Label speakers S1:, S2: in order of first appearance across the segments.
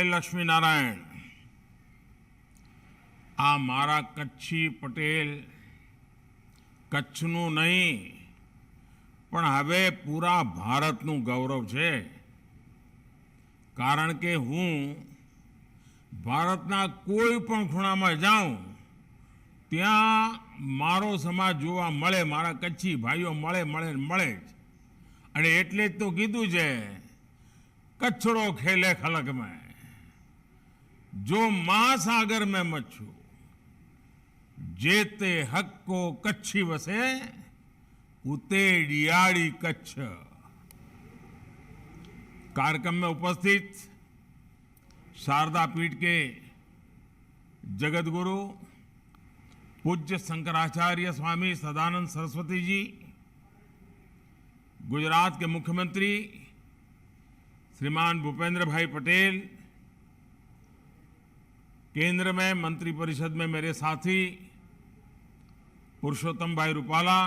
S1: લક્ષ્મી નારાયણ, આ મારા કચ્છી પટેલ કચ્છનું નહીં પણ હવે પૂરા ભારતનું ગૌરવ છે. કારણ કે હું ભારતના કોઈ પણ ખૂણામાં જાઉં ત્યાં મારો સમાજ જોવા મળે, મારા કચ્છી ભાઈઓ મળે મળે મળે જ. અને એટલે જ તો કીધું છે, कच्छड़ो खेले खलक में, जो महासागर में मच्छू, जेते हक को कच्छी वसे, उते डियाड़ी कच्छ. कार्यक्रम में उपस्थित शारदा पीठ के जगत गुरु पूज्य शंकराचार्य स्वामी सदानंद सरस्वती जी, गुजरात के मुख्यमंत्री श्रीमान भूपेंद्र भाई पटेल, केंद्र में मंत्रिपरिषद में मेरे साथी पुरुषोत्तम भाई रूपाला,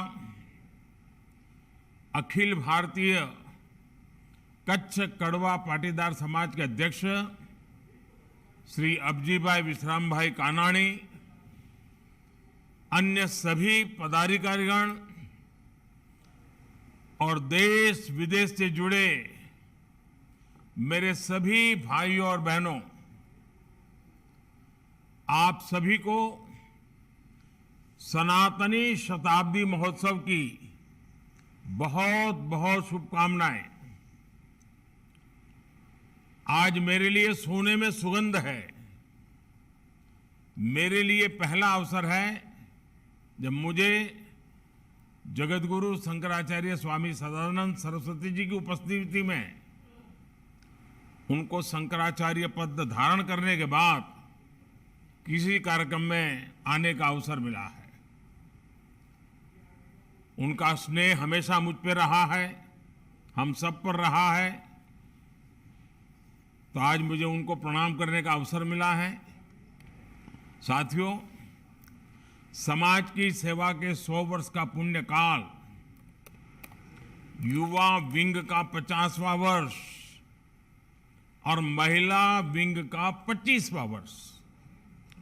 S1: अखिल भारतीय कच्छ कड़वा पाटीदार समाज के अध्यक्ष श्री अबजी भाई विश्राम भाई कानाणी, अन्य सभी पदाधिकारीगण और देश विदेश से जुड़े मेरे सभी भाइयों और बहनों, आप सभी को सनातनी शताब्दी महोत्सव की बहुत बहुत शुभकामनाएं. आज मेरे लिए सोने में सुगंध है. मेरे लिए पहला अवसर है जब मुझे जगतगुरु शंकराचार्य स्वामी सदानंद सरस्वती जी की उपस्थिति में उनको शंकराचार्य पद धारण करने के बाद किसी कार्यक्रम में आने का अवसर मिला है. उनका स्नेह हमेशा मुझ पर रहा है, हम सब पर रहा है. तो आज मुझे उनको प्रणाम करने का अवसर मिला है. साथियों, समाज की सेवा के 100 वर्ष का पुण्य काल, युवा विंग का 50वां वर्ष और महिला विंग का 25वां वर्ष,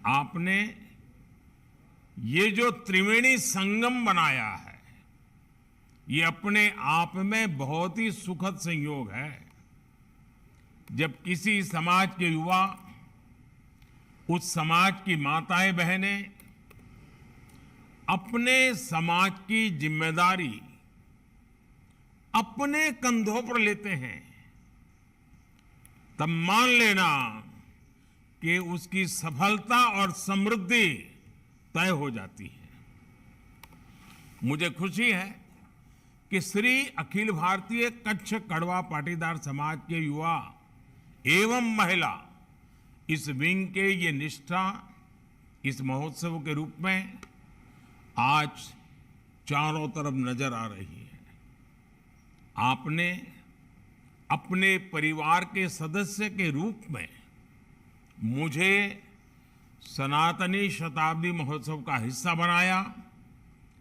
S1: आपने ये जो त्रिवेणी संगम बनाया है, ये अपने आप में बहुत ही सुखद संयोग है. जब किसी समाज के युवा उस समाज की माताएं बहनें अपने समाज की जिम्मेदारी अपने कंधों पर लेते हैं, तब मान लेना कि उसकी सफलता और समृद्धि तय हो जाती है. मुझे खुशी है कि श्री अखिल भारतीय कच्छ कड़वा पाटीदार समाज के युवा एवं महिला इस विंग के ये निष्ठा इस महोत्सव के रूप में आज चारों तरफ नजर आ रही है. आपने अपने परिवार के सदस्य के रूप में मुझे सनातनी शताब्दी महोत्सव का हिस्सा बनाया.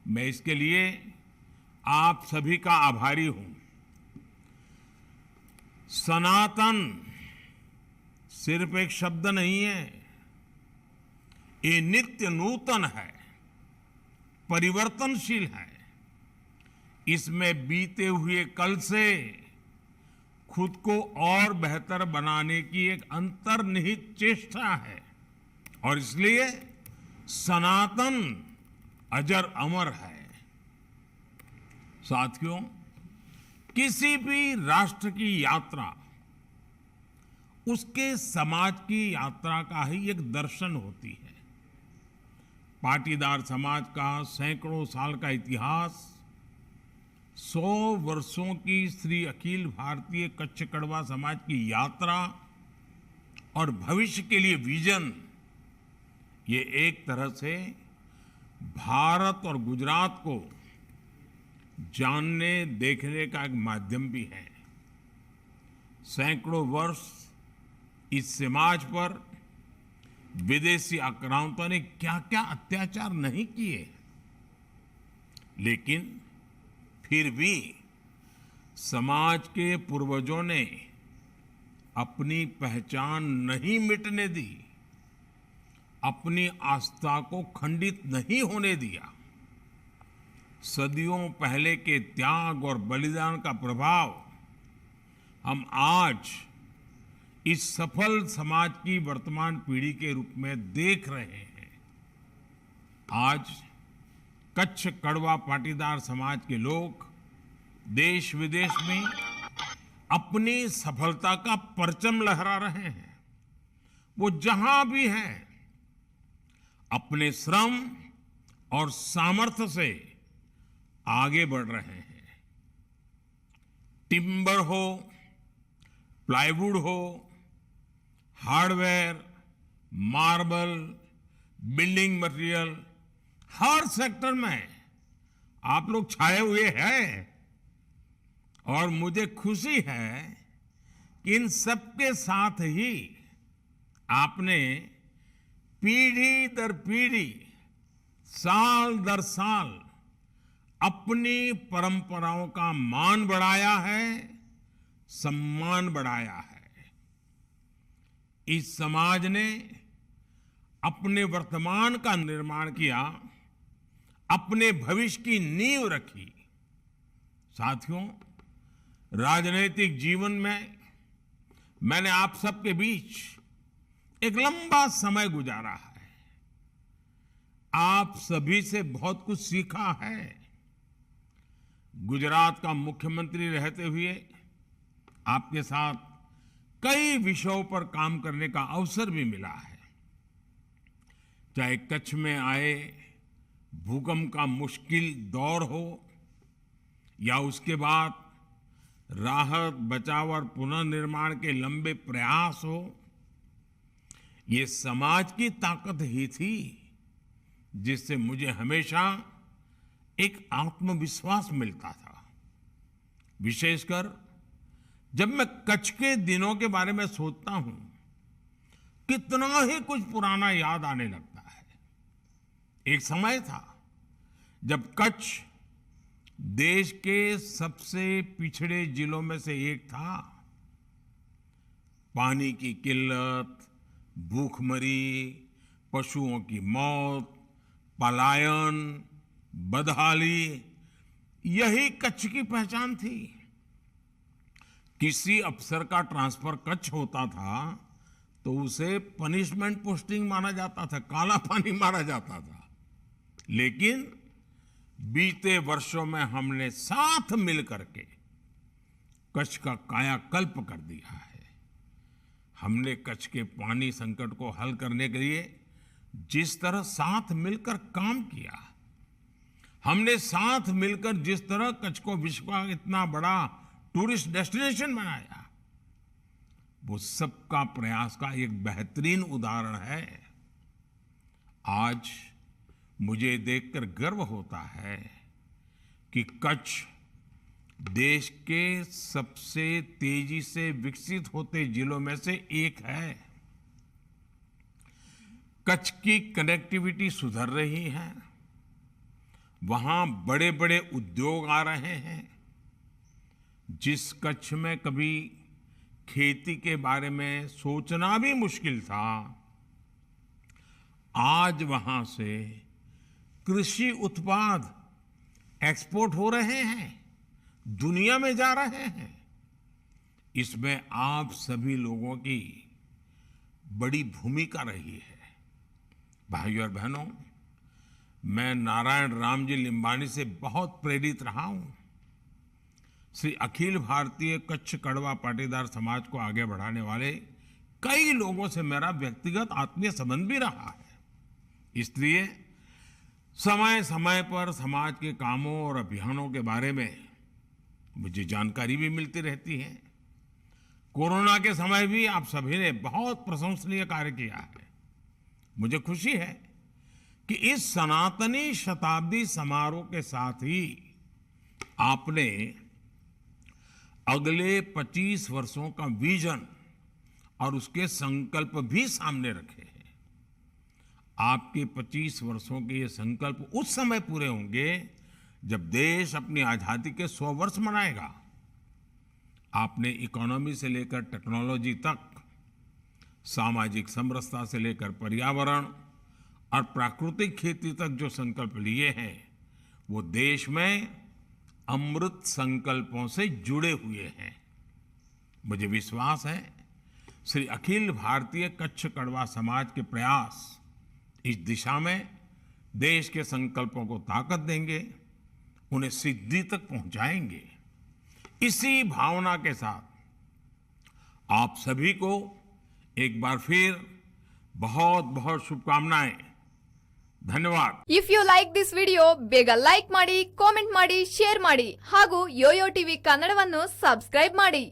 S1: मैं इसके लिए आप सभी का आभारी हूं. सनातन सिर्फ एक शब्द नहीं है, ये नित्य नूतन है, परिवर्तनशील है. इसमें बीते हुए कल से खुद को और बेहतर बनाने की एक अंतर्निहित चेष्टा है. और इसलिए सनातन अजर अमर है. साथियों, किसी भी राष्ट्र की यात्रा उसके समाज की यात्रा का ही एक दर्शन होती है. पाटीदार समाज का सैकड़ों साल का इतिहास, 100 वर्षों की श्री अखिल भारतीय कच्छ कड़वा समाज की यात्रा और भविष्य के लिए विजन, ये एक तरह से भारत और गुजरात को जानने देखने का एक माध्यम भी है. सैकड़ों वर्ष इस समाज पर विदेशी आक्रांतों ने क्या क्या अत्याचार नहीं किए, लेकिन फिर भी समाज के पूर्वजों ने अपनी पहचान नहीं मिटने दी, अपनी आस्था को खंडित नहीं होने दिया। सदियों पहले के त्याग और बलिदान का प्रभाव हम आज इस सफल समाज की वर्तमान पीढ़ी के रूप में देख रहे हैं। आज कच्छ कड़वा पाटीदार समाज के लोग देश विदेश में अपनी सफलता का परचम लहरा रहे हैं। वो जहां भी हैं, अपने श्रम और सामर्थ्य से आगे बढ़ रहे हैं। टिम्बर हो, प्लाईवुड हो, हार्डवेयर, मार्बल, बिल्डिंग मटेरियल, हर सेक्टर में आप लोग छाए हुए हैं। और मुझे खुशी है कि इन सबके साथ ही आपने पीढ़ी दर पीढ़ी, साल दर साल अपनी परंपराओं का मान बढ़ाया है, सम्मान बढ़ाया है। इस समाज ने अपने वर्तमान का निर्माण किया, अपने भविष्य की नींव रखी। साथियों, राजनीतिक जीवन में मैंने आप सबके बीच एक लंबा समय गुजारा है। आप सभी से बहुत कुछ सीखा है। गुजरात का मुख्यमंत्री रहते हुए आपके साथ कई विषयों पर काम करने का अवसर भी मिला है। चाहे कच्छ में आए भूकंप का मुश्किल दौर हो या उसके बाद राहत, बचाव और पुनर्निर्माण के लंबे प्रयास हो, ये समाज की ताकत ही थी जिससे मुझे हमेशा एक आत्मविश्वास मिलता था। विशेषकर जब मैं कच्छ के दिनों के बारे में सोचता हूं, कितना ही कुछ पुराना याद आने लगता है। एक समय था जब कच्छ देश के सबसे पिछड़े जिलों में से एक था। पानी की किल्लत, भूखमरी, पशुओं की मौत, पलायन, बदहाली, यही कच्छ की पहचान थी। किसी अफसर का ट्रांसफर कच्छ होता था तो उसे पनिशमेंट पोस्टिंग माना जाता था, काला पानी मारा जाता था। लेकिन बीते वर्षों में हमने साथ मिलकर के कच्छ का कायाकल्प कर दिया है। हमने कच्छ के पानी संकट को हल करने के लिए जिस तरह साथ मिलकर काम किया, हमने साथ मिलकर जिस तरह कच्छ को विश्व का इतना बड़ा टूरिस्ट डेस्टिनेशन बनाया, वो सबका प्रयास का एक बेहतरीन उदाहरण है। आज मुझे देखकर गर्व होता है कि कच्छ देश के सबसे तेजी से विकसित होते जिलों में से एक है। कच्छ की कनेक्टिविटी सुधर रही है, वहां बड़े बड़े उद्योग आ रहे हैं। जिस कच्छ में कभी खेती के बारे में सोचना भी मुश्किल था, आज वहां से कृषि उत्पाद एक्सपोर्ट हो रहे हैं, दुनिया में जा रहे हैं। इसमें आप सभी लोगों की बड़ी भूमिका रही है। भाइयों और बहनों, मैं नारायण राम जी लिम्बानी से बहुत प्रेरित रहा हूं। श्री अखिल भारतीय कच्छ कड़वा पाटीदार समाज को आगे बढ़ाने वाले कई लोगों से मेरा व्यक्तिगत आत्मीय संबंध भी रहा है। इसलिए समय समय पर समाज के कामों और अभियानों के बारे में मुझे जानकारी भी मिलती रहती है। कोरोना के समय भी आप सभी ने बहुत प्रशंसनीय कार्य किया है। मुझे खुशी है कि इस सनातनी शताब्दी समारोह के साथ ही आपने अगले 25 वर्षों का विजन और उसके संकल्प भी सामने रखे हैं। आपके 25 वर्षों के ये संकल्प उस समय पूरे होंगे जब देश अपनी आजादी के 100 वर्ष मनाएगा। आपने इकोनॉमी से लेकर टेक्नोलॉजी तक, सामाजिक समरसता से लेकर पर्यावरण और प्राकृतिक खेती तक जो संकल्प लिए हैं, वो देश में अमृत संकल्पों से जुड़े हुए हैं। मुझे विश्वास है श्री अखिल भारतीय कच्छ कड़वा समाज के प्रयास इस दिशा में देश के संकल्पों को ताकत देंगे, उन्हें सिद्धि तक पहुंचाएंगे। इसी भावना के साथ आप सभी को एक बार फिर बहुत बहुत शुभकामनाएं। धन्यवाद।
S2: If you like this video ಬೇಗ ಲೈಕ್ ಮಾಡಿ, ಕಾಮೆಂಟ್ ಮಾಡಿ, ಶೇರ್ ಮಾಡಿ ಹಾಗೂ ಯೋಯೋ ಟಿವಿ ಕನ್ನಡವನ್ನು ಸಬ್ಸ್ಕ್ರೈಬ್ ಮಾಡಿ।